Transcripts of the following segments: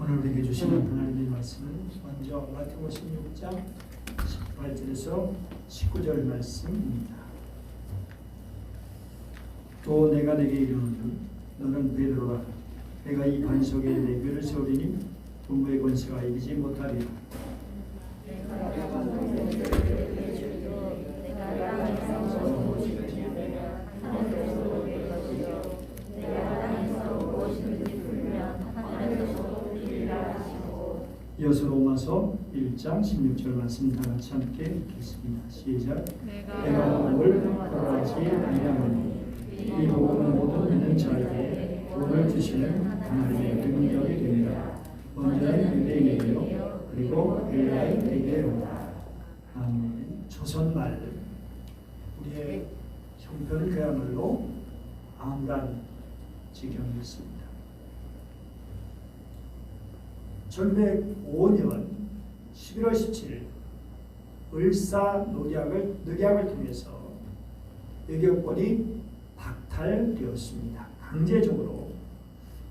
오늘 우리에게 주시는 하나님의 말씀은 먼저 마태복음 16장 18절에서 19절 말씀입니다. 또 내가 내게 이르노니 너는 베드로라. 내가 이 반석에 내 뼈를 세우리니 분부의 권세가 이기지 못하리라. 이어서 로마서 1장 16절 말씀 다 같이 함께 읽겠습니다. 시작. 내가 복음을 거절하지 아니하노니 이 복음은 모든 믿는 자에게 구원을 주시는 하나님의 능력이 됩니다. 먼저는 유대인에게요 그리고 헬라인에게로다. 아멘. 조선말 우리의 형편은 그야말로 암란 지경이었습니다. 1905년 11월 17일 을사 녹약을 통해서 외교권이 박탈되었습니다. 강제적으로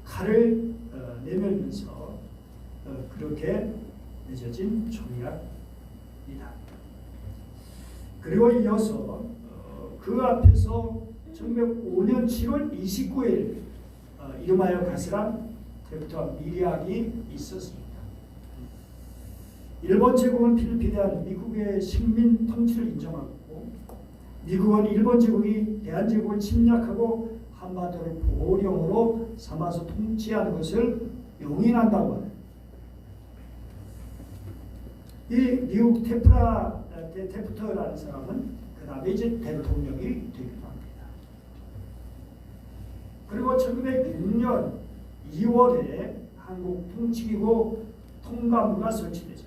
칼을 내밀면서 그렇게 맺어진 조약이다. 그리고 이어서 그 앞에서 1905년 7월 29일 이름하여 가스라 때부터 미리학이 있었습니다. 일본 제국은 필리핀에 대한 미국의 식민 통치를 인정하고 미국은 일본 제국이 대한제국을 침략하고 한반도를 보령으로 삼아서 통치하는 것을 용인한다고 합니다. 이 미국 테프터라는 사람은 그 다음에 이제 대통령이 되기도 합니다. 그리고 1906년 2월에 한국 통치기구 통감부가 설치되죠.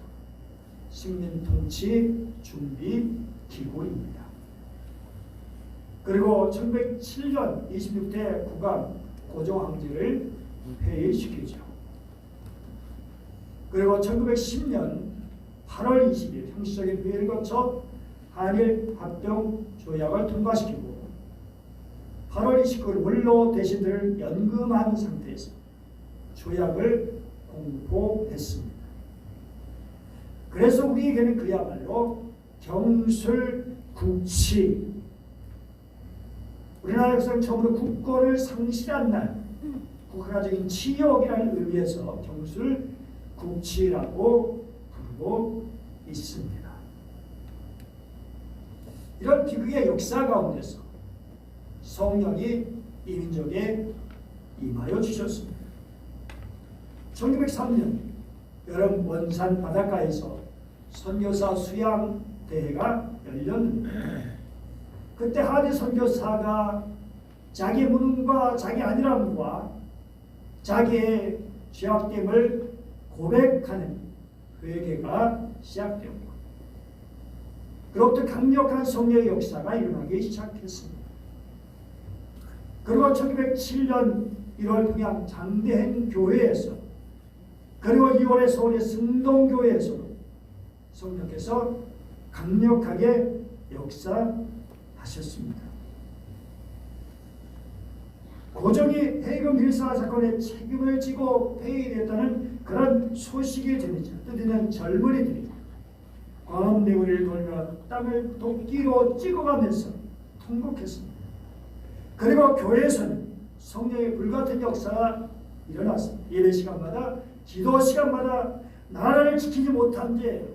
식민통치 준비기구입니다. 그리고 1907년 26대 국왕 고종황제를 폐위시키죠. 그리고 1910년 8월 20일 형식적인 회의를 거쳐 한일 합병 조약을 통과시키고 8월 29일 원로 대신들을 연금한 상태에서 조약을 공포했습니다. 그래서 우리에게는 그야말로 경술국치, 우리나라 역사는 처음으로 국권을 상실한 날, 국가적인 치욕이라는 의미에서 경술국치라고 부르고 있습니다. 이런 비극의 역사 가운데서 성령이 이 민족에 임하여 주셨습니다. 1903년 여름 원산 바닷가에서 선교사 수양 대회가 열렸는데 그때 한 선교사가 자기 무능과 자기 안일함과 자기의 죄악됨을 고백하는 회개가 시작되었고 그로부터 강력한 성령의 역사가 일어나기 시작했습니다. 그리고 1907년 1월 평양 장대행 교회에서 그리고 2월에 서울의 승동교회에서도 성령께서 강력하게 역사하셨습니다. 고종이 해금 밀사 사건의 책임을 지고 폐위됐다는 그런 소식이 들리자 뜻있는 젊은이들이 광화문대교를 돌며 땅을 도끼로 찍어가면서 통곡했습니다. 그리고 교회에서는 성령의 불같은 역사가 일어났습니다. 예배 시간마다 기도 시간마다 나라를 지키지 못한 죄,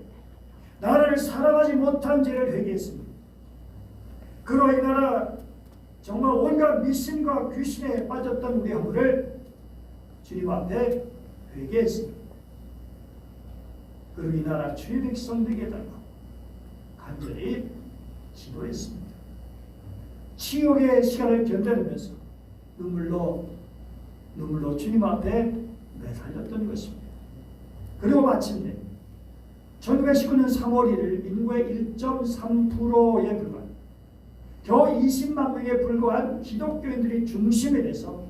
나라를 사랑하지 못한 죄를 회개했습니다. 그로 이 나라 정말 온갖 미신과 귀신에 빠졌던 우리 허물을 주님 앞에 회개했습니다. 그리고 이 나라 주의 백성 되게 해달라고 간절히 기도했습니다. 치욕의 시간을 견뎌내면서 눈물로 주님 앞에 매달렸던 것입니다. 그리고 마침내 1919년 3월 1일 인구의 1.3%에 불과한 겨우 20만 명에 불과한 기독교인들이 중심에 돼서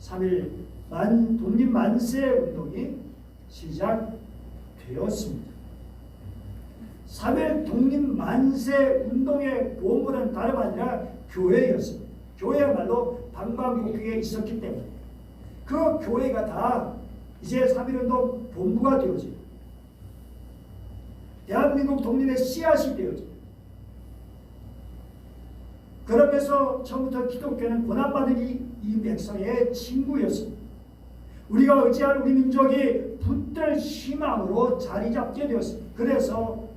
3.1 독립만세 운동이 시작되었습니다. 3.1 독립만세 운동의 본부는 다름 아니라 교회였습니다. 교회야말로 방방곡곡에 있었기 때문에 그 교회가 다 이제 3.1운동 본부가 되어진 대한민국 독립의 씨앗이 되어진 그러면서 처음부터 기독교는 고난받은 이 백성의 친구였습니다. 우리가 의지할 우리 민족이 붙들 희망으로 자리 잡게 되었습니다. 그래서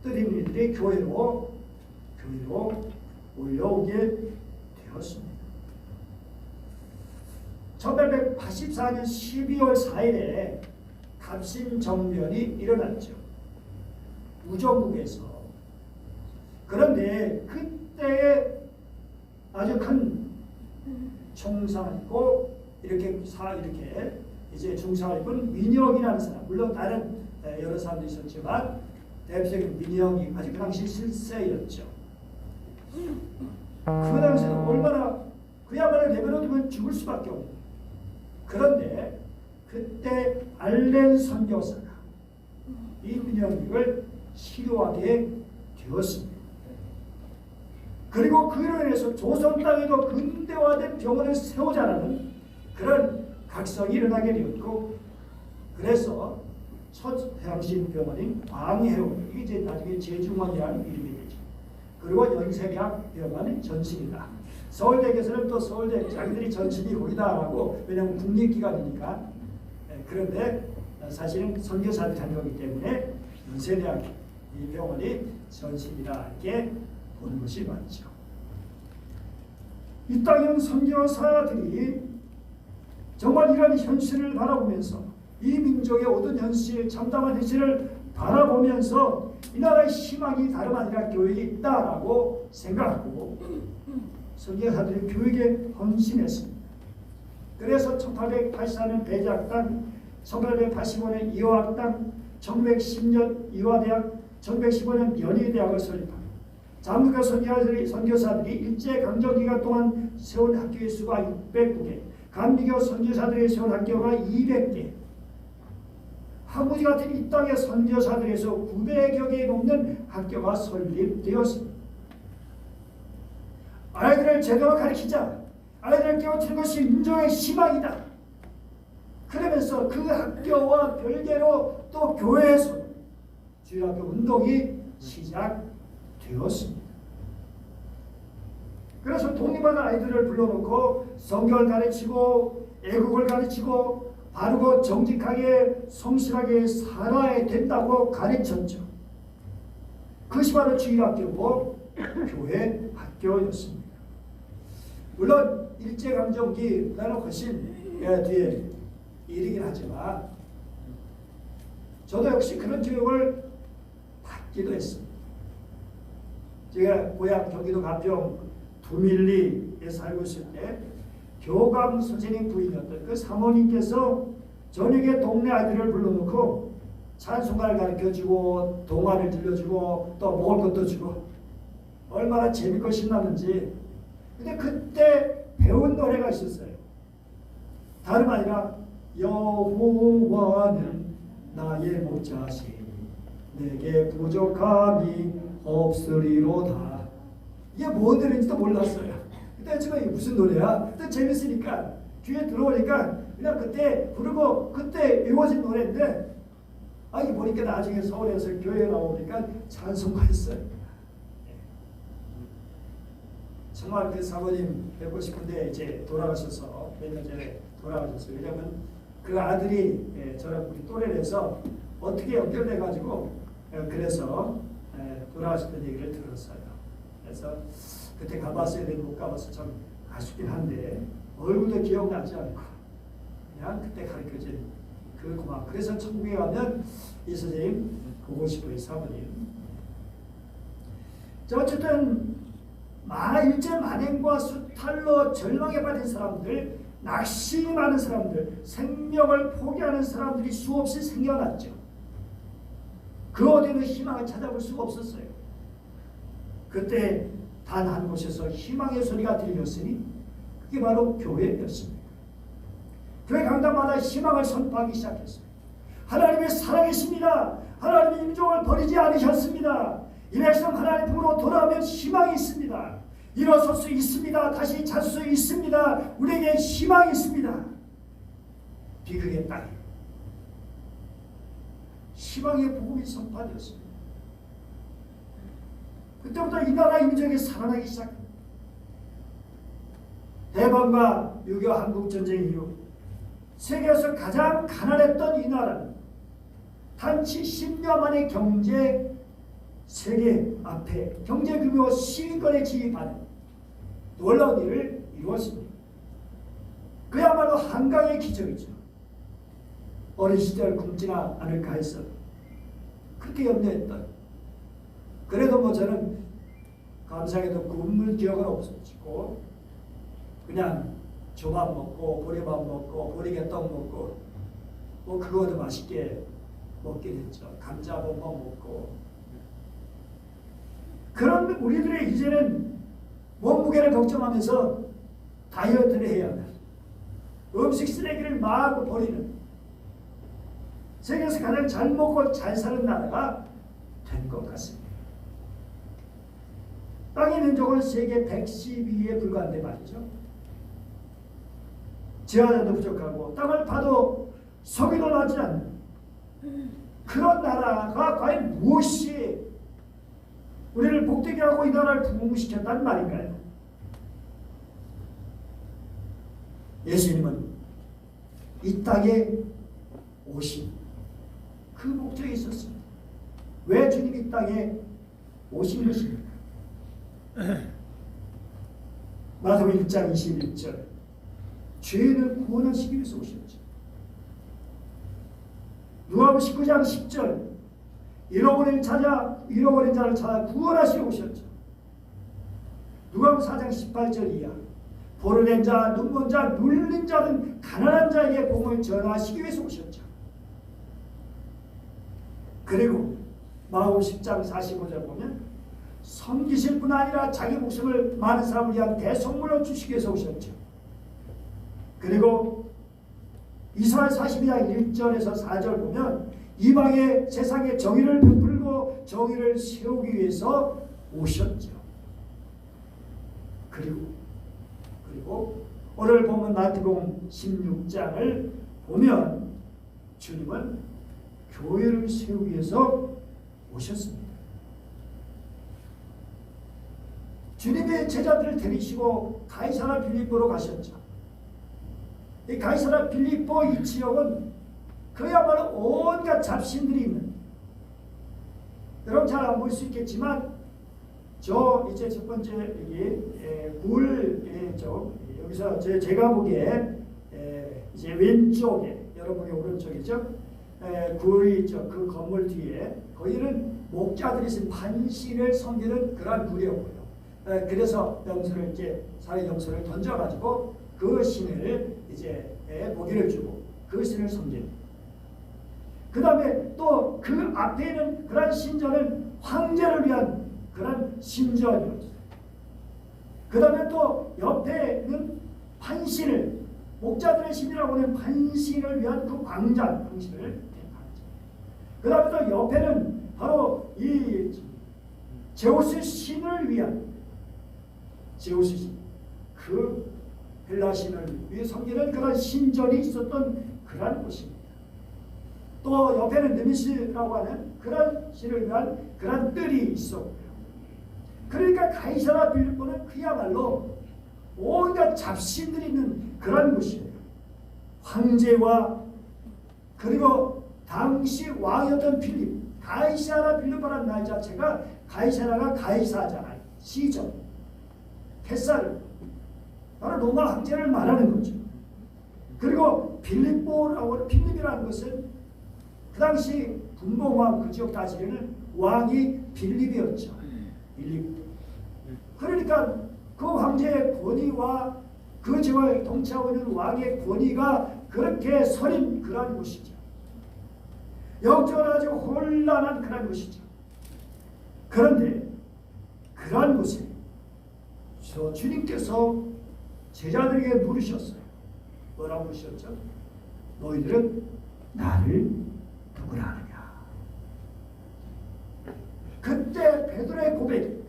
뜨림이들이 교회로 올려오게 되었습니다. 1884년 12월 4일에 갑신정변이 일어났죠. 우정국에서. 그런데 그때에 아주 큰 총상을 입고 이렇게 이제 중상을 입은 민영이라는 사람, 물론 다른 여러 사람도 있었지만 대표적인 민영이 아주 그 당시 실세였죠. 그 당시에는 얼마나 그야말로 내버려두면 죽을 수밖에 없는. 그런데 그때 알렌 선교사가 이 민영을 치료하게 되었습니다. 그리고 그로 인해서 조선 땅에도 근대화된 병원을 세우자라는 그런 각성이 일어나게 되었고, 그래서 첫 해양신병원인 광해원, 이제 나중에 제중원이라는 이름이 되죠. 그리고 연세대학병원은 전신이다. 서울대에서는 또 서울대 자기들이 전신이 거기다라고, 왜냐하면 국립기관이니까. 그런데 사실은 선교사들이 다녀오기 때문에 연세대학 이 병원이 전신이다 이렇게 보는 것이 맞죠. 이 땅의 선교사들이 정말 이런 현실을 바라보면서 이 민족의 모든 현실, 참담한 현실을 바라보면서 이 나라의 희망이 다름 아니라 교육이 있다라고 생각하고 선교사들이 교육에 헌신했습니다. 그래서 1884년 배제학당, 1885년 이화학당, 1910년 이화대학, 1915년 연희대학을 설립합니다. 장로교 선교사들이 일제강점기간 동안 세운 학교의 수가 609개, 감리교 선교사들이 세운 학교가 200개, 하구지 같은 이 땅의 선교사들에서 900여 개에 넘는 학교가 설립되었습니다. 아이들을 제대로 가르치자, 아이들을 깨우치는 것이 민족의 희망이다. 그러면서 그 학교와 별개로 또 교회에서 주일학교 운동이 시작되었습니다. 그래서 독립하는 아이들을 불러놓고 성경을 가르치고 애국을 가르치고 바르고 정직하게 성실하게 살아야 된다고 가르쳤죠. 그것이 바로 주일학교고 교회 학교였습니다. 물론 일제강점기보다는 훨씬 뒤에 일이긴 하지만 저도 역시 그런 교육을 받기도 했습니다. 제가 고향 경기도 가평 두밀리에 살고 있을 때 교감 선생님 부인이었던 그 사모님께서 저녁에 동네 아이들을 불러놓고 찬송가를 가르쳐주고 동화를 들려주고 또 먹을 것도 주고 얼마나 재밌고 신나는지. 근데 그때 배운 노래가 있었어요. 다름 아니라 여호와는 나의 목자시니 내게 부족함이 없으리로다. 이게 뭔 노래인지도 몰랐어요. 그때 지금 이게 무슨 노래야? 그때 재밌으니까 귀에 들어오니까 그냥 그때 부르고 그때 외워진 노래인데, 이게 보니까 나중에 서울에서 교회에 나오니까 찬송가였어요. 정말 그 사모님 뵙고 싶은데 이제 돌아가셔서 몇 년 전에 돌아가셨어요. 왜냐하면 그 아들이 저랑 우리 또래라서 어떻게 연결돼 가지고 그래서 돌아가셨던 얘기를 들었어요. 그래서 그때 가봤어야 되는데 못 가봐서 참 아쉽긴 한데 얼굴도 기억나지 않고 그냥 그때 가르쳐진 그 고마워. 그래서 천국에 가면 이 선생님 보고 싶어요. 사모님. 어쨌든 일제 만행과 수탈로 절망에 빠진 사람들, 낙심이 많은 사람들, 생명을 포기하는 사람들이 수없이 생겨났죠. 그 어디는 희망을 찾아볼 수가 없었어요. 그때 단 한 곳에서 희망의 소리가 들렸으니 그게 바로 교회였습니다. 교회 강단마다 희망을 선포하기 시작했어요. 하나님의 살아계십니다. 하나님의 임종을 버리지 않으셨습니다. 이 백성 하나님 품으로 돌아오면 희망이 있습니다. 일어설 수 있습니다. 다시 찾을 수 있습니다. 우리에게 희망이 있습니다. 비극의 땅. 희망의 복음이 선포되었습니다. 그때부터 이 나라 민족이 살아나기 시작합니다. 대만과 6.25 한국전쟁 이후 세계에서 가장 가난했던 이 나라는 단지 10년 만에 세계 앞에 경제 규모 10위권에 진입하는 놀라운 일을 이루었습니다. 그야말로 한강의 기적이죠. 어린 시절 굶지나 않을까 해서 그렇게 염려했던, 그래도 뭐 저는 감사하게도 굶을 기억은 없었고 그냥 조밥 먹고 보리밥 먹고 보리개떡 먹고 뭐 그거도 맛있게 먹긴 했죠. 감자밥만 먹고. 그런 우리들의 이제는 몸무게를 걱정하면서 다이어트를 해야 한다. 음식 쓰레기를 막 버리는, 세계에서 가장 잘 먹고 잘 사는 나라가 된 것 같습니다. 땅의 면적은 세계 112에 불과한데 말이죠. 지하자도 부족하고 땅을 파도 석유도 나지 않는 그런 나라가 과연 무엇이 우리를 복되게 하고 이 나라를 부흥시켰단 말인가요? 예수님은 이 땅에 오신 그 목적이 있었습니다. 왜 주님이 이 땅에 오신 것입니까? 마태복음 1장 21절, 죄인을 구원하시기 위해서 오셨죠. 누가복음 19장 10절, 잃어버린 자를 찾아 구원하시러 오셨죠. 누가복음 4장 18절 이하, 보르된 자, 눈먼 자, 눌린 자는 가난한 자에게 복음을 전하시기 위해서 오셨죠. 그리고 마가복음 10장 45절 보면 섬기실 뿐 아니라 자기 목숨을 많은 사람을 위한 대속물로 주시기 위해서 오셨죠. 그리고 이사야 42장 1절에서 4절 보면 이방의 세상에 정의를 베풀고 정의를 세우기 위해서 오셨죠. 그리고 오늘 보면 마태복음 16장을 보면 주님은 교회를 세우기 위해서 오셨습니다. 주님의 제자들을 데리시고 가이사라 빌립보로 가셨죠. 이 가이사라 빌립보 이 지역은 그야말로 온갖 잡신들이 있는, 여러분 잘 안 보일 수 있겠지만 저 이제 첫 번째 여기 여기서 제가 보기에 이제 왼쪽에, 여러분이 오른쪽이죠. 굴이 있죠. 그 건물 뒤에 거기는 목자들이 있는 판신을 섬기는 그런 굴이었고요. 그래서 영수를 이제 사회 영수를 던져가지고 그 신을 이제 먹이를 주고 그 신을 섬기는. 그 다음에 또 그 앞에 있는 그런 신전은 황제를 위한 그런 신전이었어요. 그 다음에 또 옆에 있는 판신을, 목자들의 신이라고 하는 판신을 위한 그 광장, 판신을. 그 다음에 또 옆에는 바로 이 제우스 신을 위한, 제우스 신, 그 헬라 신을 위해 섬기는 그런 신전이 있었던 그런 곳입니다. 또 옆에는 느미스라고 하는 그런 신을 위한 그런 뜰이 있었고요. 그러니까 가이사라 빌립보는 그야말로 온갖 잡신들이 있는 그런 곳이에요. 황제와 그리고 당시 왕이었던 빌립, 가이사라 빌립보라는 말 자체가 가이사라가 가이사잖아요. 시저, 캐사르, 바로 로마 황제를 말하는 거죠. 그리고 빌립이라는 것은 그 당시 분봉왕 그 지역 다스리는 왕이 빌립이었죠. 빌립. 그러니까 그 황제의 권위와 그 지역을 통치하고 있는 왕의 권위가 그렇게 서린 그런 곳이죠. 영적으로 아주 혼란한 그런 곳이죠. 그런데 그런 곳에 주님께서 제자들에게 물으셨어요. 뭐라고 물으셨죠? 너희들은 나를 누구라 하느냐? 그때 베드로의 고백이,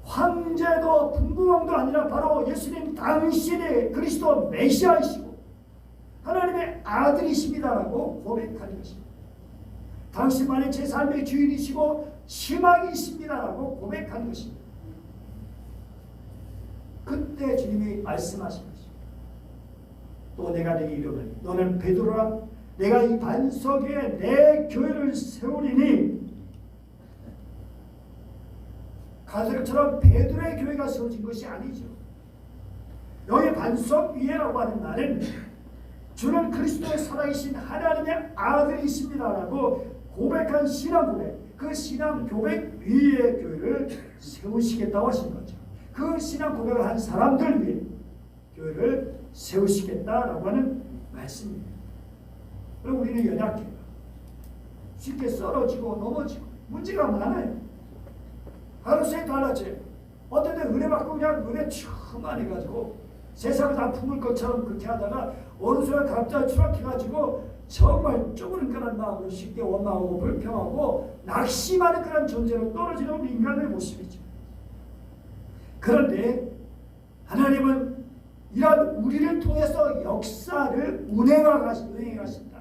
황제도 분부왕도 아니라 바로 예수님 당신의 그리스도 메시아이시고 하나님의 아들이십니다라고 고백하는 것입니다. 당신만이 제 삶의 주인이시고 희망이 있습니다라고 고백한 것입니다. 그때 주님이 말씀하신 것입니다. 또 내가 네게 이르노니 너는 베드로라 내가 이 반석 위에 내 교회를 세우리니. 가드처럼 베드로의 교회가 세워진 것이 아니죠. 여기 반석 위에라고 하는 말은 주는 그리스도의 살아계신 하나님의 아들이십니다라고 고백한 신앙 고백, 그 신앙 고백 위에 교회를 세우시겠다고 하신 거죠. 그 신앙 고백을 한 사람들 위해 교회를 세우시겠다라고 하는 말씀입니다. 그리고 우리는 연약해요. 쉽게 쓰러지고 넘어지고 문제가 많아요. 하루씩 달라져요. 어떤 때 은혜 받고 그냥 은혜 충만 해가지고 세상을 다 품을 것처럼 그렇게 하다가 어느 순간 갑자기 추락해가지고 정말 쪼그린그런 마음으로 쉽게 원망하고 불평하고 낙심하는 그런 존재로 떨어지는 우리 인간의 모습이죠. 그런데 하나님은 이런 우리를 통해서 역사를 운행해 가신다.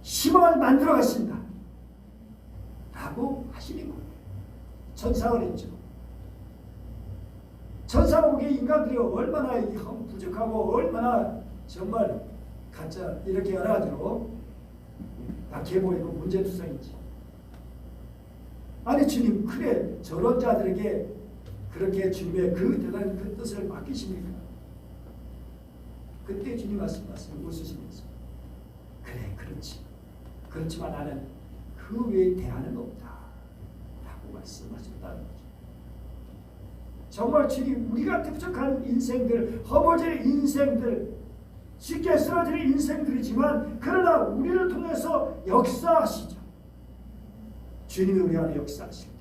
희망을 만들어 가신다. 라고 하시는 거예요. 천상을 했죠. 천상 보기에 인간들이 얼마나 부족하고 얼마나 정말 가짜 이렇게 여러가지고 약해 보이고 문제투성인지. 아니 주님 그래 저런 자들에게 그렇게 주님의 그 대단한 그 뜻을 맡기십니까? 그때 주님 말씀하시면 웃으시면서 그래 그렇지. 그렇지만 나는 그 외에 대안은 없다 라고 말씀하셨다는 거죠. 정말 주님 우리가 부족한 인생들, 허물질 인생들, 쉽게 쓰러지는 인생들이지만 그러나 우리를 통해서 역사하시죠. 주님이 우리 안에 역사하실 때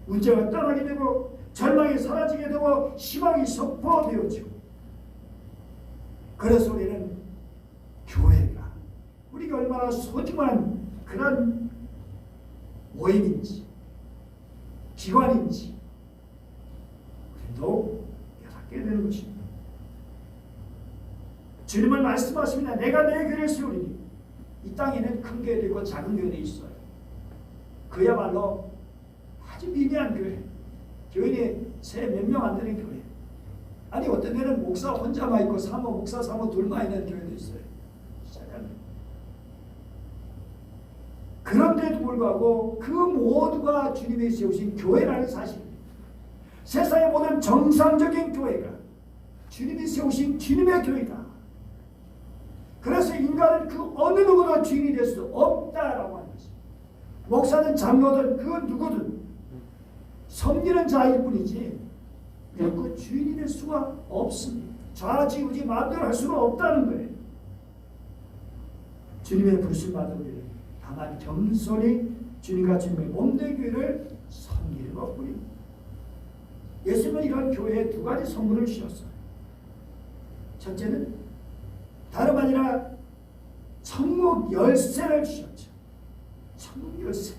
문제가 떠나게 되고 절망이 사라지게 되고 희망이 선포되어지고. 그래서 우리는 교회가 우리가 얼마나 소중한 그런 모임인지 기관인지 우리도 깨닫게 되는 것입니다. 주님은 말씀하십니다. 내가 내 교회를 세우리니. 이 땅에는 큰 교회도 있고 작은 교회도 있어요. 그야말로 아주 미미한 교회, 교인이 세 몇 명 안 되는 교회. 아니 어떤 데는 목사 혼자만 있고 사모 목사 사모 둘만 있는 교회도 있어요. 그런데도 불구하고 그 모두가 주님이 세우신 교회라는 사실입니다. 세상의 모든 정상적인 교회가 주님이 세우신 주님의 교회다. 그래서 인간은 그 어느 누구도 주인이 될 수 없다라고 하는 것입니다. 목사든 장로든 그 누구든 섬기는 자일 뿐이지 결코 주인이 될 수가 없습니다. 좌지우지 마음대로 할 수가 없다는 거예요. 주님의 부르심 받은 우리는 다만 겸손히 주님과 주님의 몸된 교회를 섬기는 것뿐입니다. 예수님은 이런 교회에 두 가지 선물을 주셨어요. 첫째는 다름 아니라 천국 열쇠를 주셨죠. 천국 열쇠.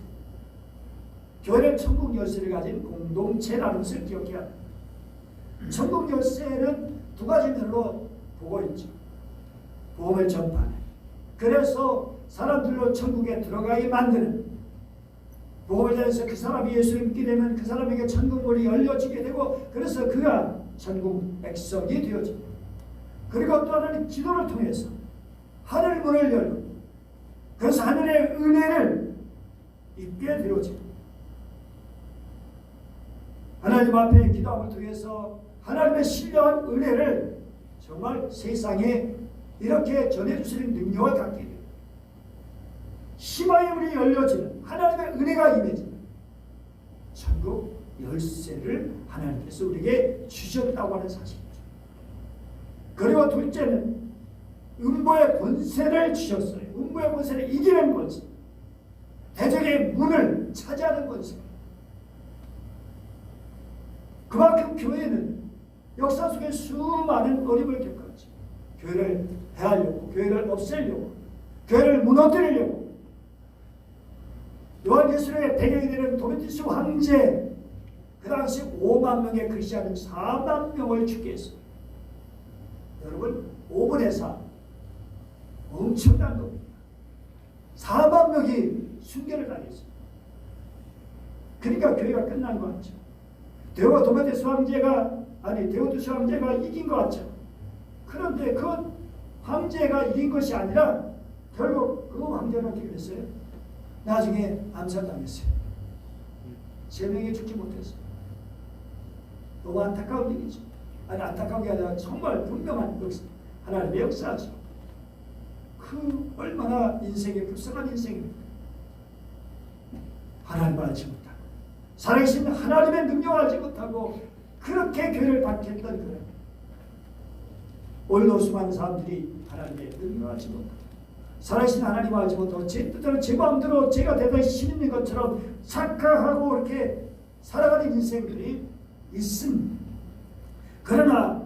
교회는 천국 열쇠를 가진 공동체라는 것을 기억해야 합니다. 천국 열쇠는 두 가지 면으로 보고 있죠. 복음을 전파하는. 그래서 사람들로 천국에 들어가게 만드는. 복음을 전해서 그 사람이 예수를 믿게 되면 그 사람에게 천국 문이 열려지게 되고 그래서 그가 천국 백성이 되어집니다. 그리고 또 하나는 기도를 통해서 하늘 문을 열고 그래서 하늘의 은혜를 입게 되어집니다. 하나님 앞에 기도함을 통해서 하나님의 신령한 은혜를 정말 세상에 이렇게 전해주시는 능력을 갖게 됩니다. 희망의 문이 열려지는 하나님의 은혜가 임해지는 천국 열쇠를 하나님께서 우리에게 주셨다고 하는 사실이죠. 그리고 둘째는 음보의 권세를 주셨어요. 음보의 권세를 이기는 권세. 대적의 문을 차지하는 권세. 그만큼 교회는 역사 속에 수많은 어림을 겪었지. 교회를 해하려고, 교회를 없애려고, 교회를 무너뜨리려고. 요한계시록의 배경이 되는 도르디스 황제, 그 당시 5만 명의 크리스찬은 4만 명을 죽게 했어요. 여러분 5분의 4 엄청난 겁니다. 4만 명이 순교를 당했어요. 그러니까 교회가 끝난 것 같죠. 데오도메데스 데오도스 황제가 이긴 것 같죠. 그런데 그 황제가 이긴 것이 아니라 결국 그 황제는 어떻게 됐어요? 나중에 암살당했어요. 3명이 죽지 못했어요. 너무 안타까운 일이죠. 아니, 안타까운 게 아니라 정말 분명한 하나님의 역사죠. 그 얼마나 인생이 불쌍한 인생입니까? 하나님을 알지 못하고 살아계신 하나님의 능력을 알지 못하고 그렇게 교회를 박해했던 거예요. 오늘도 수많은 사람들이 하나님의 능력을 알지 못하고 살아계신 하나님을 알지 못하고 제 뜻대로 제 마음대로 제가 대단히 신 있는 것처럼 착각하고 이렇게 살아가는 인생들이 있습니다. 그러나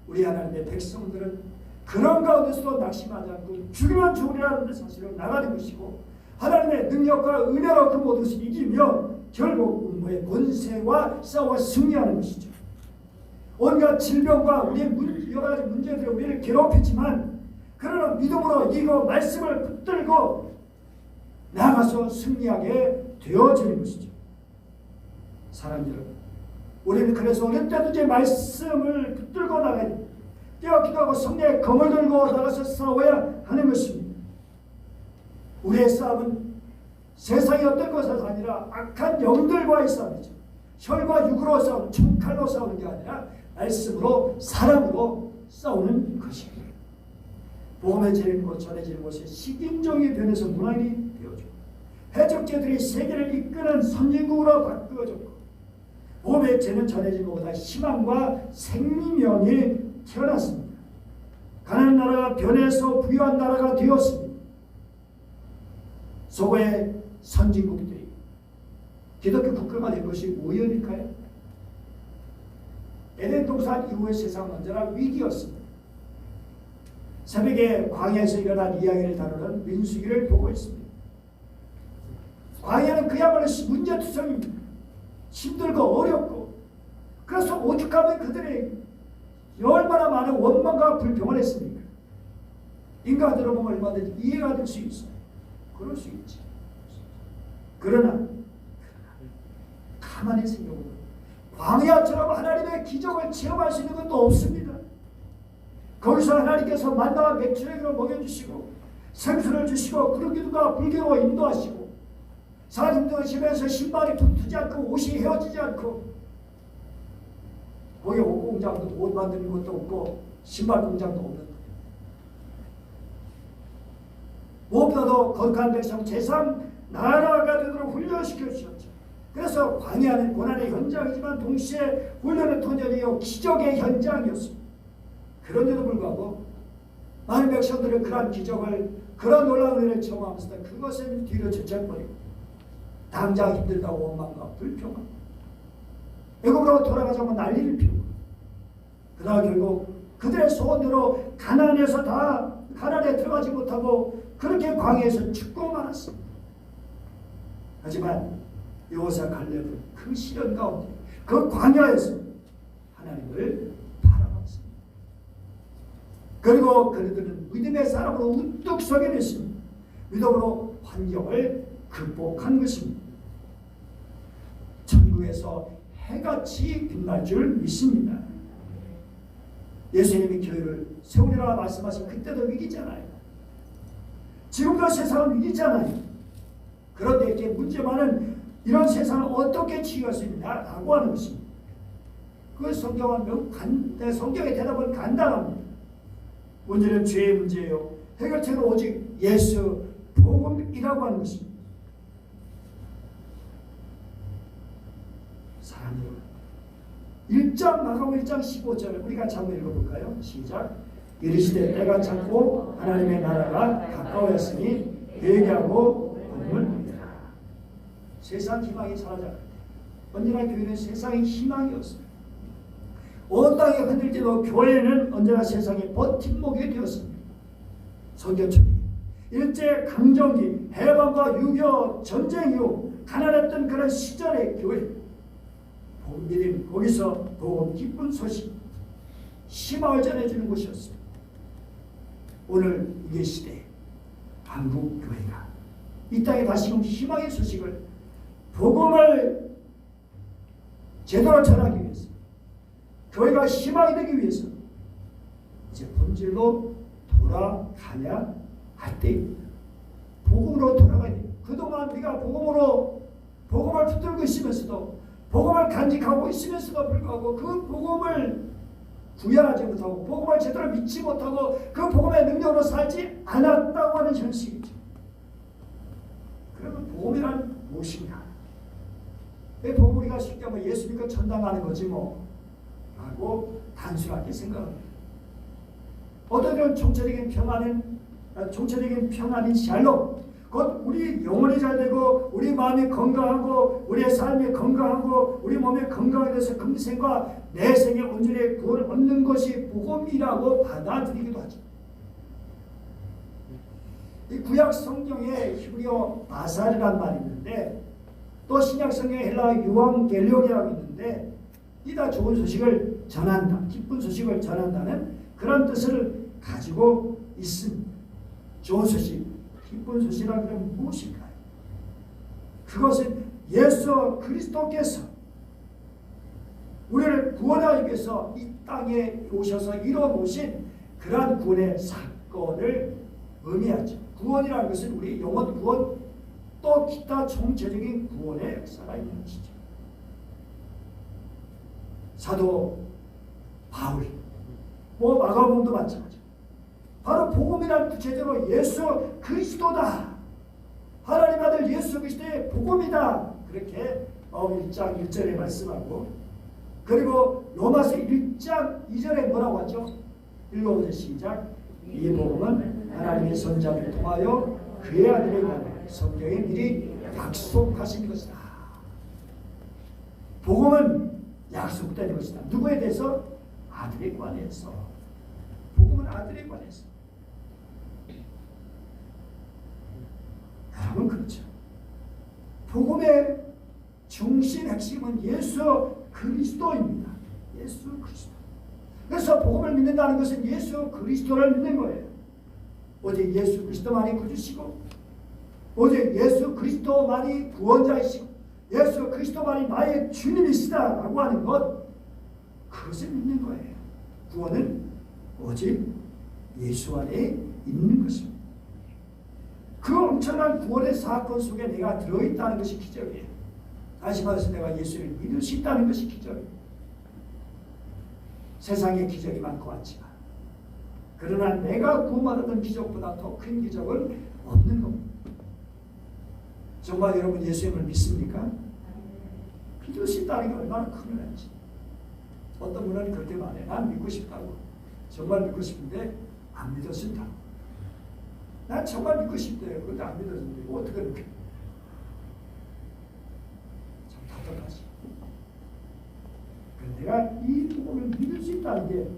우리 하나님의 백성들은 그런 가운데서도 낙심하지 않고 죽으면 죽으리라는 사실을 나가는 것이고 하나님의 능력과 은혜로 그 모든 것을 이기며 결국 음모의 권세와 싸워 승리하는 것이죠. 온갖 질병과 우리의 여러 가지 문제들이 우리를 괴롭히지만 그러나 믿음으로 이거 말씀을 붙들고 나가서 승리하게 되어지는 것이죠. 사랑하는 여러분, 우리는 그래서 어느 때든지 말씀을 붙들고 나가야 됩니다. 뛰어기도 하고 성령의 검을 들고 나가서 싸워야 하는 것입니다. 우리의 싸움은 세상의 어떤 것이 아니라 악한 영들과의 싸움이죠. 혈과 육으로 싸우는, 총칼로 싸우는 게 아니라 말씀으로 사랑으로 싸우는 것입니다. 복음의 것 전해지는 곳에 식인종이 변해서 문화인이 되어지고 해적제들이 세계를 이끄는 선진국으로 바꾸어졌고 복음의 죄는 전해진 것보다 희망과 생명이 태어났습니다. 가난한 나라가 변해서 부유한 나라가 되었습니다. 서구의 선진국들이 기독교 국가가 된 것이 우연일까요? 에덴 동산 이후의 세상은 언제나 위기였습니다. 새벽에 광야에서 일어난 이야기를 다루는 민수기를 보고 있습니다. 광야는 그야말로 문제투성입니다. 힘들고 어렵고 그래서 오죽하면 그들이 얼마나 많은 원망과 불평을 했습니까? 인간으로 보면 얼마든지 이해가 될 수 있어요. 그럴 수 있지. 그러나 가만히 생각해보면 광야처럼 하나님의 기적을 체험할 수 있는 것도 없습니다. 거기서 하나님께서 만나와 맥주를 먹여주시고 생수를 주시고 그러기도가 불교로 인도하시고 사람들 집에서 신발이 붙지 않고 옷이 헤어지지 않고 거기 옷 공장도 옷 만드는 것도 없고 신발 공장도 없는 무엇보다도 거룩한 백성 제상 나라가 되도록 훈련시켜 주셨죠. 그래서 광야는 고난의 현장이지만 동시에 훈련의 터전이요 기적의 현장이었습니다. 그런데도 불구하고 많은 백성들은 그러한 기적을 그런 놀라운 은혜를 경험하면서 그것을 뒤로 제쳐버리고 당장 힘들다고 원망과 불평하고 애굽으로 돌아가자고 난리를 피우고 그러나 결국 그들의 소원대로 가나안에서 다 가나안에 들어가지 못하고 그렇게 광야에서 죽고 말았습니다. 하지만 여호수아 갈렙은 그 시련 가운데 그 광야에서 하나님을 바라봤습니다. 그리고 그들은 믿음의 사람으로 우뚝 서게 됐습니다. 믿음으로 환경을 극복한 것입니다. 천국에서 해같이 빛날 줄 믿습니다. 예수님이 교회를 세우리라 말씀하신 그때도 위기잖아요. 지금도 세상은 위기잖아요. 그런데 이렇게 문제만은 이런 세상을 어떻게 치유할 수 있느냐라고 하는 것입니다. 그 성경은 성경의 대답은 간단합니다. 문제는 죄의 문제예요. 해결책은 오직 예수 복음이라고 하는 것입니다. 사랑해요. 1장 마가복음 1장 15절 우리가 한번 읽어볼까요? 시작. 이르시되 때가 찼고 하나님의 나라가 가까워졌으니 회개하고 복음을 믿으라. 세상 희망이 사라졌다. 언제나 교회는 세상의 희망이었습니다. 온 땅이 흔들지도 교회는 언제나 세상의 버팀목이 되었습니다. 선교철 일제 강점기 해방과 유교 전쟁 이후 가난했던 그런 시절의 교회 복음 믿음 거기서 복음 기쁜 소식 희망을 전해주는 곳이었습니다. 오늘 이 시대에 한국 교회가 이 땅에 다시금 희망의 소식을, 복음을 제대로 전하기 위해서, 교회가 희망이 되기 위해서 이제 본질로 돌아가야 할 때입니다. 복음으로 돌아가야 돼요. 그동안 우리가 복음을 붙들고 있으면서도, 복음을 간직하고 있으면서도 불구하고 그 복음을 구현하지 못하고, 복음을 제대로 믿지 못하고 그 복음의 능력으로 살지 않았다고 하는 현실이죠. 그러면 복음이란 무엇인가? 왜 복음 우리가 쉽게 뭐 예수 믿고 천당 가는 거지 뭐 라고 단순하게 생각합니다. 어떤 종체적인 평안인 샬롬, 곧 우리 영혼이 잘 되고 우리 마음이 건강하고 우리의 삶이 건강하고 우리 몸이 건강에 대해서 금생과 내생의 온전히 구원을 얻는 것이 복음이라고 받아들이기도 하죠. 이 구약 성경에 히브리어 바살이라는 말이 있는데, 또 신약 성경에 헬라어 유앙겔리온이라고 있는데, 이 다 좋은 소식을 전한다, 기쁜 소식을 전한다는 그런 뜻을 가지고 있습니다. 좋은 소식, 기쁜 소식이라는 건 무엇일까요? 그것은 예수 그리스도께서 우리를 구원하기 위해서 이 땅에 오셔서 이뤄놓으신 그러한 구원의 사건을 의미하죠. 구원이라는 것은 우리 영혼 구원, 또 기타 총체적인 구원의 역사가 있는 것이죠. 사도 바울, 마가복음도 마찬가지죠. 바로 복음이란 구체적으로 예수 그리스도다, 하나님 아들 예수 그리스도의 복음이다, 그렇게 1장 1절에 말씀하고, 그리고 로마서 1장 2절에 뭐라고 하죠? 읽어보세요. 시작. 이 복음은 하나님의 선자를 통하여 그의 아들에 관한 성경에 미리 약속하신 것이다. 복음은 약속된 것이다. 누구에 대해서? 아들에 관해서. 복음은 아들에 관해서. 여러분, 그렇죠. 복음의 중심 핵심은 예수 그리스도입니다. 예수 그리스도. 그래서 복음을 믿는다는 것은 예수 그리스도를 믿는 거예요. 오직 예수 그리스도만이 구주시고, 오직 예수 그리스도만이 구원자이시고, 예수 그리스도만이 나의 주님이시다라고 하는 것, 그것을 믿는 거예요. 구원은 오직 예수 안에 있는 것입니다. 그 엄청난 구원의 사건 속에 내가 들어있다는 것이 기적이에요. 다시 말해서 내가 예수를 믿을 수 있다는 것이 기적이에요. 세상에 기적이 많고 많지만, 그러나 내가 구원받았던 기적보다 더 큰 기적은 없는 겁니다. 정말 여러분 예수님을 믿습니까? 믿을 수 있다는 게 얼마나 큰 은혜인지. 어떤 분은 그렇게 말해. 난 믿고 싶다고. 정말 믿고 싶은데 안 믿어진다고. 난 정말 믿고 싶대요. 그런데 안 믿어진대. 이거 어떻게 이렇게? 참 답답하지. 내가 이 복음을 믿을 수 있다는 게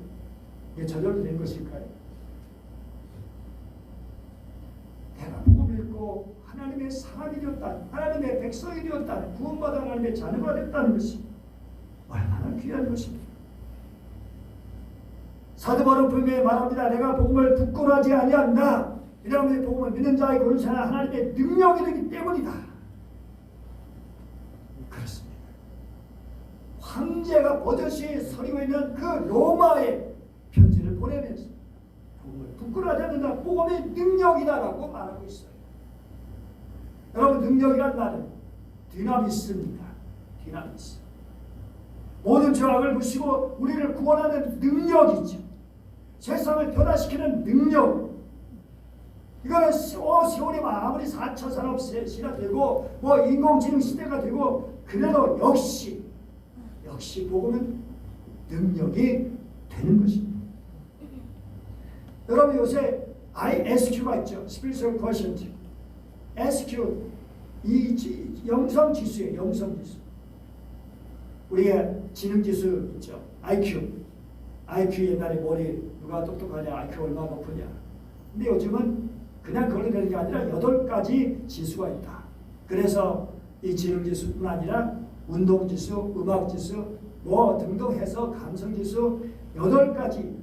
이게 저절로 된 것일까요? 내가 복음을 읽고 하나님의 사람이 되었다는, 하나님의 백성이 되었다는, 구원받아 하나님의 자녀가 됐다는 것이 얼마나 귀한 것입니다. 사도 바울은 분명히 말합니다. 내가 복음을 부끄러워하지 아니한다. 이러면 복음을 믿는 자의 고르신 하나님의 능력이 되기 때문이다. 그렇습니다. 황제가 버젓이 서리고 있는 그 로마에 편지를 보내면서 복음을 부끄러워하지 않는다. 복음의 능력이다라고 말하고 있어요. 여러분, 능력이란 말은 디나미스입니다. 디나미스. 모든 죄악을 부시고 우리를 구원하는 능력이죠. 세상을 변화시키는 능력. 이거는 세월이 아무리 4차 산업 시대가 되고 인공지능 시대가 되고 그래도 역시 복음은 능력이 되는 것입니다. 여러분, 요새 ISQ가 있죠. Spiritual Quotient. SQ, 이 영성지수예요. 영성지수. 우리가 지능지수 있죠. IQ 옛날에 머리 누가 똑똑하냐, IQ 얼마나 높으냐. 근데 요즘은 그냥 그걸로 되는 게 아니라 8가지 지수가 있다. 그래서 이 지능지수뿐 아니라 운동지수, 음악지수 등등 해서 감성지수 8가지.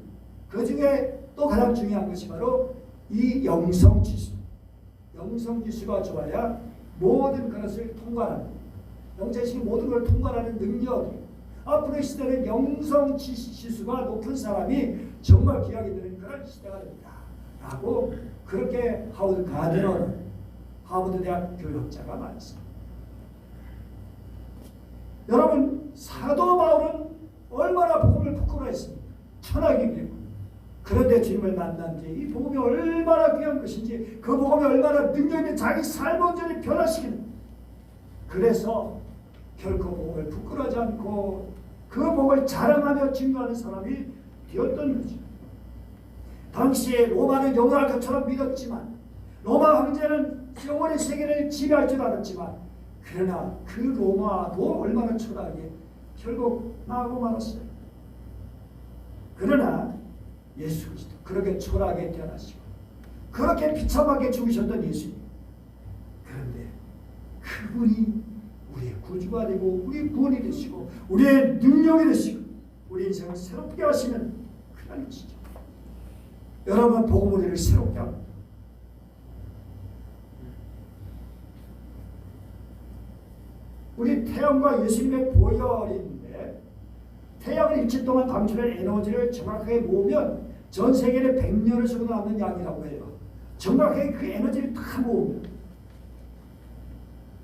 그 중에 또 가장 중요한 것이 바로 이 영성지수. 영성지수가 좋아야 모든 것을 통과하는, 영재식이 모든 걸 통과하는 능력이, 앞으로 시대는 영성지수가 높은 사람이 정말 귀하게 되는 그런 시대가 됩니다. 라고 그렇게 하워드 가디너는 하버드 대학 교육자가 말했습니다. 여러분, 사도 바울은 얼마나 복음을 부끄러워했습니까? 천하기 비고. 그런데 주님을 만난 뒤에 이 복음이 얼마나 귀한 것인지, 그 복음이 얼마나 능력 있는 자기 삶을 온전히 변화시키는, 그래서 결코 복음을 부끄러워하지 않고 그 복음을 자랑하며 증거하는 사람이 되었던 거죠. 당시에 로마는 영원할 것처럼 믿었지만, 로마 황제는 영원의 세계를 지배할 줄 알았지만, 그러나 그 로마도 얼마나 초라하게 결국 망하고 말았어요. 그러나 예수 그리스도 그렇게 초라하게 태어나시고 그렇게 비참하게 죽으셨던 예수님, 그런데 그분이 우리의 구주가 되고 우리의 구원이 되시고 우리의 능력이 되시고 우리 인생을 새롭게 하시는 그런 것이죠. 여러분, 복음 우리를 새롭게 합니다. 우리 태양과 예수님의 보혈인데, 태양을 일주일 동안 방출한 에너지를 정확하게 모으면 전 세계에 100년을 쓰고 남는 양이라고 해요. 정확하게 그 에너지를 다 모으면.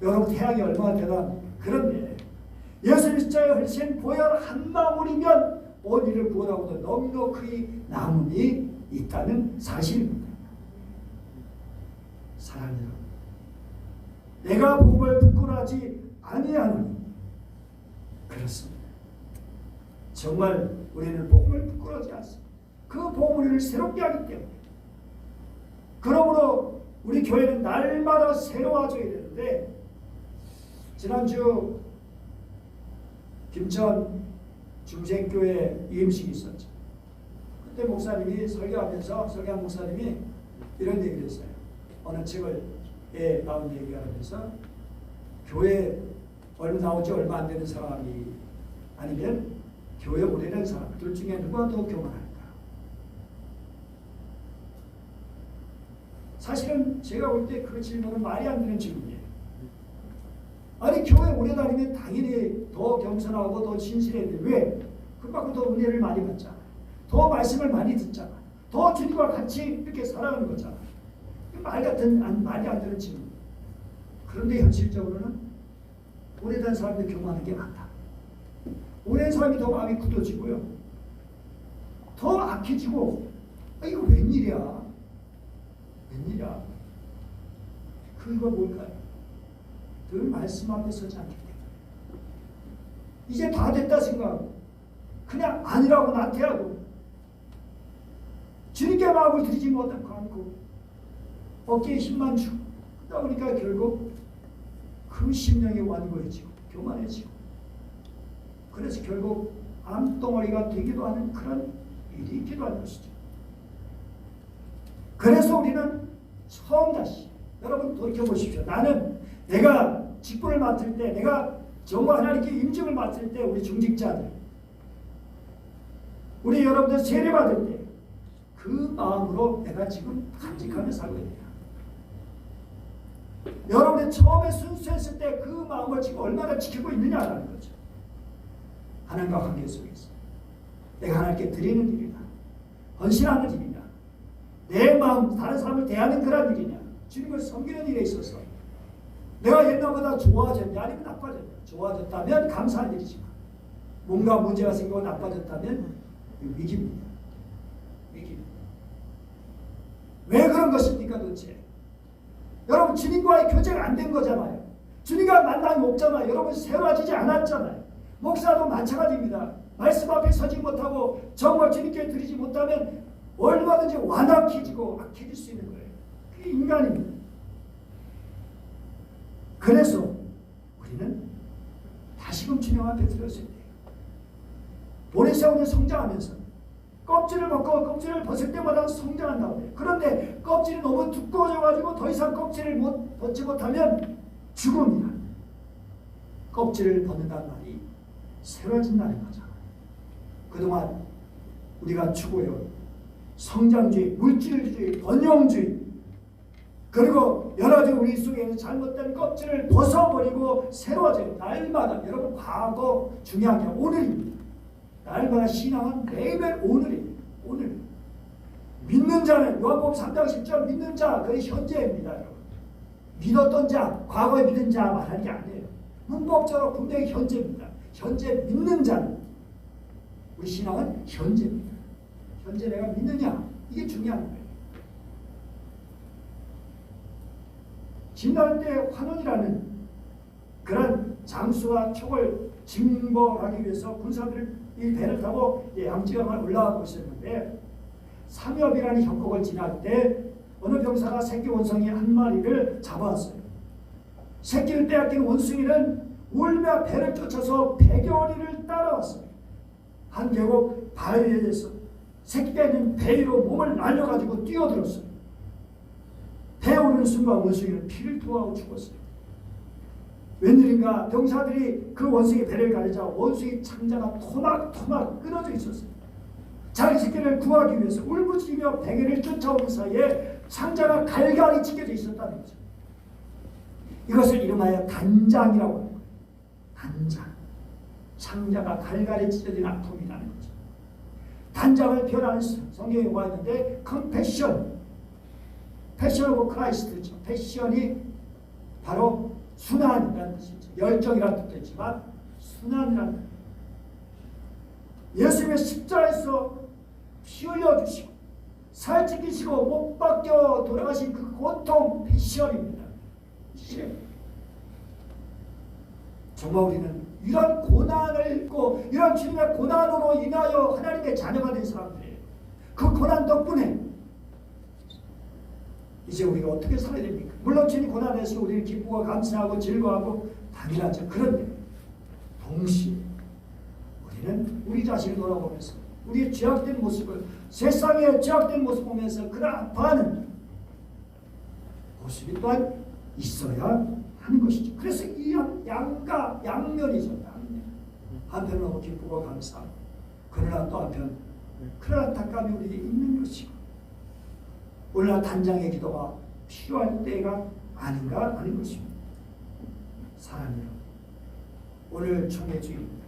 여러분, 태양이 얼마나 대단합니까? 그런데 예수님 십자가에 흘리신 보혈 한 방울이면 온 이를 구원하고도 넉넉히 남음이 있다는 사실입니다. 사랑하는 여러분, 내가 복음을 부끄러워하지 아니하노니, 그렇습니다. 정말 우리는 복음을 부끄러워하지 않습니다. 그 복음을 우리를 새롭게 하기 때문에. 그러므로 우리 교회는 날마다 새로워져야 되는데, 지난주 김천 중생교회 유임식이 있었죠. 그때 목사님이 설교한 목사님이 이런 얘기를 했어요. 어느 책을 나온 얘기가 하면서, 교회 나오지 얼마 안 되는 사람이 아니면 교회 오래된 사람, 둘 중에 누가 더 교만할까? 사실은 제가 볼 때 그 질문은 말이 안 되는 질문이에요. 아니, 교회 오래 다니면 당연히 더 겸손하고 더 진실해야 돼. 왜? 그만큼 더 은혜를 많이 받잖아. 더 말씀을 많이 듣잖아. 더 주님과 같이 이렇게 살아가는 거잖아. 말이 안 되는 질문. 그런데 현실적으로는 오래된 사람들이 교만한 게 많다. 오랜 사람이 더 마음이 굳어지고요. 더 악해지고, 이거 웬일이야? 웬일이야? 그거 뭘까요? 늘 말씀 앞에 서지 않기 때문에. 이제 다 됐다 생각하고 그냥 아니라고 나태하고 주님께 마음을 들이지 못하고 않고 어깨에 힘만 주고, 그러다 보니까 결국 그 심령이 완고해지고 교만해지고, 그래서 결국 암덩어리가 되기도 하는 그런 일이 있기도 하는 것이죠. 그래서 우리는 처음 다시, 여러분 돌이켜보십시오. 내가 직분을 맡을 때, 내가 정말 하나님께 임직을 맡을 때, 우리 중직자들, 우리 여러분들 세례 받을 때 그 마음으로 내가 지금 간직하며 살고 있다. 여러분이 처음에 순수했을 때 그 마음을 지금 얼마나 지키고 있느냐라는 거죠. 하나님과 관계 속에서 내가 하나님께 드리는 일이다, 헌신하는 일이냐, 내 마음 다른 사람을 대하는 그런 일이냐, 주님을 섬기는 일에 있어서 내가 옛날보다 좋아졌냐 아니면 나빠졌냐. 좋아졌다면 감사할 일이지만 뭔가 문제가 생기고 나빠졌다면 위기입니다. 위기입니다. 왜 그런 것입니까 도대체? 여러분, 주님과의 교제가 안 된 거잖아요. 주님과 만남이 없잖아요. 여러분, 새로워지지 않았잖아요. 목사도 마찬가지입니다. 말씀 앞에 서지 못하고 정말 주님께 드리지 못하면 얼마든지 완악해지고 악해질 수 있는 거예요. 그게 인간입니다. 그래서 우리는 다시금 주님 앞에 들었을 때 보내세우는 성장하면서 껍질을 벗고 껍질을 벗을 때마다 성장한다고 해요. 그런데 껍질이 너무 두꺼워져가지고 더 이상 껍질을 벗지 못하면 죽음이다. 껍질을 벗는다는 말이 새로워진다는 거잖아요. 그동안 우리가 추구해온 성장주의, 물질주의, 번영주의, 그리고 여러 가지 우리 속에 있는 잘못된 껍질을 벗어버리고 새로워져요. 날마다. 여러분 과거 중요한 게 오늘입니다. 날마다 신앙은 매일매일 오늘이에요. 오늘. 믿는 자는 요한복음 3장 10절 믿는 자 그게 현재입니다. 여러분. 믿었던 자, 과거에 믿은 자 말하는 게 아니에요. 문법적으로 분명히 현재입니다. 현재 믿는 자는 우리 신앙은 현재입니다. 현재 내가 믿느냐 이게 중요한 거예요. 진날 때 환원이라는 그런 장수와 촉을 징벌하기 위해서 군사들이 이 배를 타고 양지강을 올라가고 있었는데 삼엽이라는 협곡을 지날 때 어느 병사가 새끼 원숭이 한 마리를 잡아왔어요. 새끼를 빼앗긴 원숭이는 울며 배를 쫓아서 100여 리를 따라왔어요. 한 계곡 바위에서 새끼가 있는 배 위로 몸을 날려가지고 뛰어들었어요. 배에 오르는 순간 원숭이는 피를 토하고 죽었어요. 웬일인가 병사들이 그 원숭이 배를 가리자 원숭이 창자가 토막토막 끊어져 있었어요. 자기 새끼를 구하기 위해서 울부짖으며 베개를 쫓아오는 사이에 창자가 갈갈이 찢겨져 있었다는 거죠. 이것을 이름하여 단장이라고 하는 거예요. 단장. 창자가 갈갈이 찢어진 아픔이라는 거죠. 단장을 표현하는 성경에 와 있는데 컴패션. 패션 오브 크라이스트죠. 패션이 바로 순환이라는 뜻이죠. 열정이라는 뜻도 있지만 순환이라는 뜻. 예수님의 십자가에서 피 흘려주시고 살 찢기시고 못 박혀 돌아가신 그 고통 패션입니다. 정말 우리는 이런 고난을 입고 이런 주님의 고난으로 인하여 하나님의 자녀가 된 사람들이에요. 그 고난 덕분에 이제 우리가 어떻게 살아야 됩니까? 물론 주님 고난에서 우리는 기쁘고 감사하고 즐거워하고 당연하죠. 그런데 동시에 우리는 우리 자신을 돌아보면서 우리의 죄악된 모습을 세상의 죄악된 모습을 보면서 그를 아파하는 모습이 또한 있어야 하는 것이죠. 그래서 이 양가 양면이죠. 양면. 한편은 너무 기쁘고 감사하고 그러나 또 한편 그런 안타까움이 우리에게 있는 것이고 오늘날 단장의 기도가 필요할 때가 아닌가 하는 것입니다. 사랑해요. 오늘 총회 주입니다.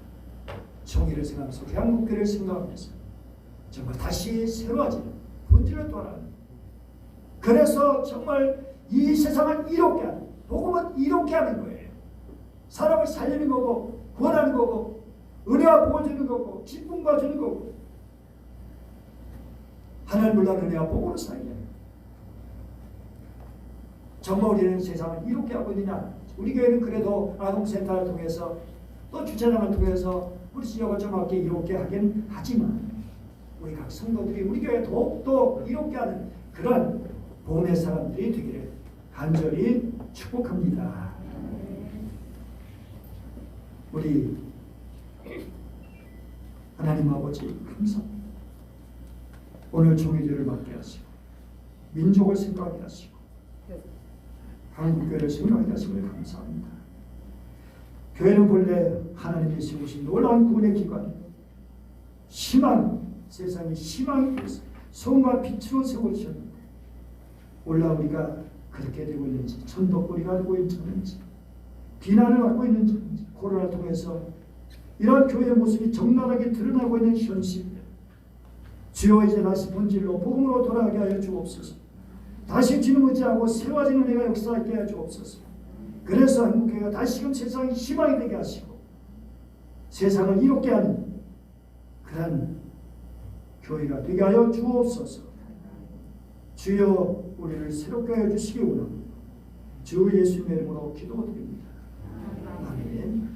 총회를 생각하면서 대한국교를 생각하면서 정말 다시 새로워지는 본질을 돌아가는 그래서 정말 이 세상을 이롭게 하는 복음은 이롭게 하는 거예요. 사람을 살리는 거고 구원하는 거고 은혜와 복을 주는 거고 기쁨과 주는 거고 하나님을 은혜와 복으로 살게 정말 우리는 세상을 이롭게 하고 있느냐. 우리 교회는 그래도 아동센터를 통해서 또 주차장을 통해서 우리 지역을 좀 이렇게 이롭게 하긴 하지만 우리 각 성도들이 우리 교회 더욱더 이롭게 하는 그런 복음의 사람들이 되기를 간절히 축복합니다. 우리 하나님 아버지 감사합니다. 오늘 종이들을 맡게 하시고 민족을 생각하게 하시고 한국교회를 생각하게 하심을 감사합니다. 교회는 본래 하나님이 세우신 놀라운 구원의 기관 희망 세상의 희망이 되어서 소금과 빛으로 세워주셨는데 올라 우리가 그렇게 되고 있는지 천덕거리가 되고 있는지 비난을 받고 있는지 코로나를 통해서 이런 교회의 모습이 적나라하게 드러나고 있는 현실입니다. 주여 이제 다시 본질로 복음으로 돌아가게 하여 주옵소서. 다시 주님 의지하고 세워지는 은혜가 역사하게 하여 주옵소서. 그래서 한국교회가 다시금 세상의 희망이 되게 하시고 세상을 이롭게 하는 그런 교회가 되게 하여 주옵소서. 주여 우리를 새롭게 하여 주시기 원합니다. 주 예수님의 이름으로 기도드립니다. 아멘.